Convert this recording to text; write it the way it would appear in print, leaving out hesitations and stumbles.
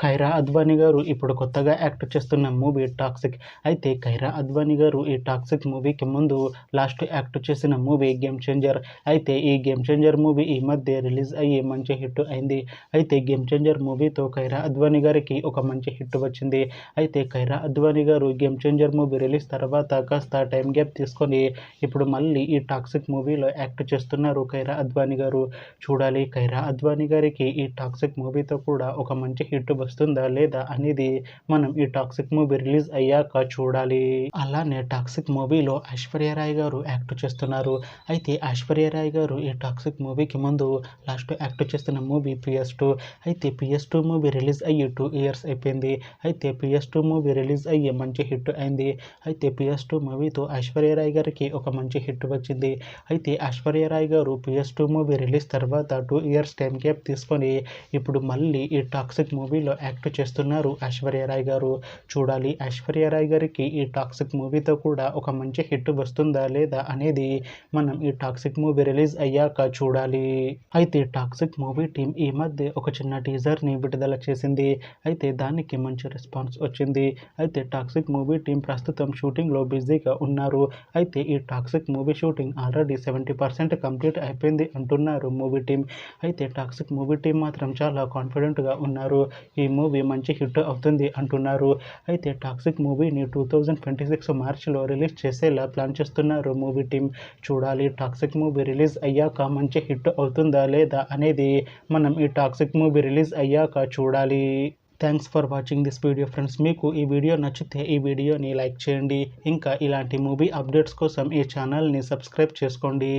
ఖైరా అద్వానీ గారు ఇప్పుడు కొత్తగా యాక్ట్ చేస్తున్న మూవీ టాక్సిక్. అయితే ఖైరా అద్వానీ గారు ఈ టాక్సిక్ మూవీకి ముందు లాస్ట్ యాక్ట్ చేసిన మూవీ గేమ్ చేంజర్. అయితే ఈ గేమ్ చేంజర్ మూవీ ఈ మధ్య రిలీజ్ అయ్యి మంచి హిట్ అయింది. అయితే గేమ్ చేంజర్ మూవీతో ఖైరా అద్వానీ గారికి ఒక మంచి హిట్ వచ్చింది. అయితే ఖైరా అద్వానీ గారు గేమ్ చేంజర్ మూవీ రిలీజ్ తర్వాత కాస్త టైం గ్యాప్ తీసుకొని ఇప్పుడు మళ్ళీ ఈ టాక్సిక్ మూవీలో యాక్ట్ చేస్తున్నారు ఖైరా అద్వానీ గారు. చూడాలి ఖైరా అద్వానీ గారికి ఈ టాక్సిక్ మూవీతో కూడా ఒక మంచి హిట్ వస్తుందా లేదా అనేది మనం ఈ టాక్సిక్ మూవీ రిలీజ్ అయ్యాక చూడాలి. అలానే టాక్సిక్ మూవీలో ఐశ్వర్య రాయ్ గారు యాక్ట్ చేస్తున్నారు. అయితే ఐశ్వర్య రాయ్ గారు ఈ టాక్సిక్ మూవీకి ముందు లాస్ట్ యాక్ట్ చేస్తున్న మూవీ PS2. అయితే PS2 మూవీ రిలీజ్ అయ్యి 2 ఇయర్స్ అయిపోయింది. అయితే PS2 మూవీ రిలీజ్ అయ్యి మంచి హిట్ అయింది. అయితే PS2 మూవీతో ఐశ్వర్య రాయ్ గారికి ఒక మంచి హిట్ వచ్చింది. అయితే ఐశ్వర్య రాయ్ గారు PS2 మూవీ రిలీజ్ తర్వాత 2 ఇయర్స్ టైం గ్యాప్ తీసుకొని ఇప్పుడు మళ్ళీ ఈ టాక్సిక్ మూవీలో యాక్ట్ చేస్తున్నారు ఐశ్వర్య రాయ్ గారు. చూడాలి ఐశ్వర్య రాయ్ గారికి ఈ టాక్సిక్ మూవీతో కూడా ఒక మంచి హిట్ వస్తుందా లేదా అనేది మనం ఈ టాక్సిక్ మూవీ రిలీజ్ అయ్యాక చూడాలి. అయితే టాక్సిక్ మూవీ టీం ఈ మధ్య ఒక చిన్న టీజర్ని విడుదల చేసింది. అయితే దానికి మంచి రెస్పాన్స్ వచ్చింది. అయితే టాక్సిక్ మూవీ టీం ప్రస్తుతం షూటింగ్లో బిజీగా ఉన్నారు. అయితే ఈ toxic movie shooting already 70% complete అయిపోయింది అంటున్నారు మూవీ టీం. అయితే టాక్సిక్ మూవీ టీం మాత్రం చాలా కాన్ఫిడెంట్గా ఉన్నారు. ఈ మూవీ మంచి హిట్ అవుతుంది అంటున్నారు. అయితే టాక్సిక్ మూవీని 2026 మార్చిలో రిలీజ్ చేసేలా ప్లాన్ చేస్తున్నారు మూవీ టీం. చూడాలి టాక్సిక్ మూవీ రిలీజ్ అయ్యాక మంచి హిట్ అవుతుందా లేదా అనేది మనం ఈ టాక్సిక్ మూవీ రిలీజ్ అయ్యాక చూడాలి. Thanks for watching this video friends. మీకు ఈ వీడియో నచ్చితే ఈ వీడియోని లైక్ చేయండి. ఇంకా ఇలాంటి మూవీ అప్డేట్స్ కోసం ఈ ఛానల్ని సబ్స్క్రైబ్ చేసుకోండి.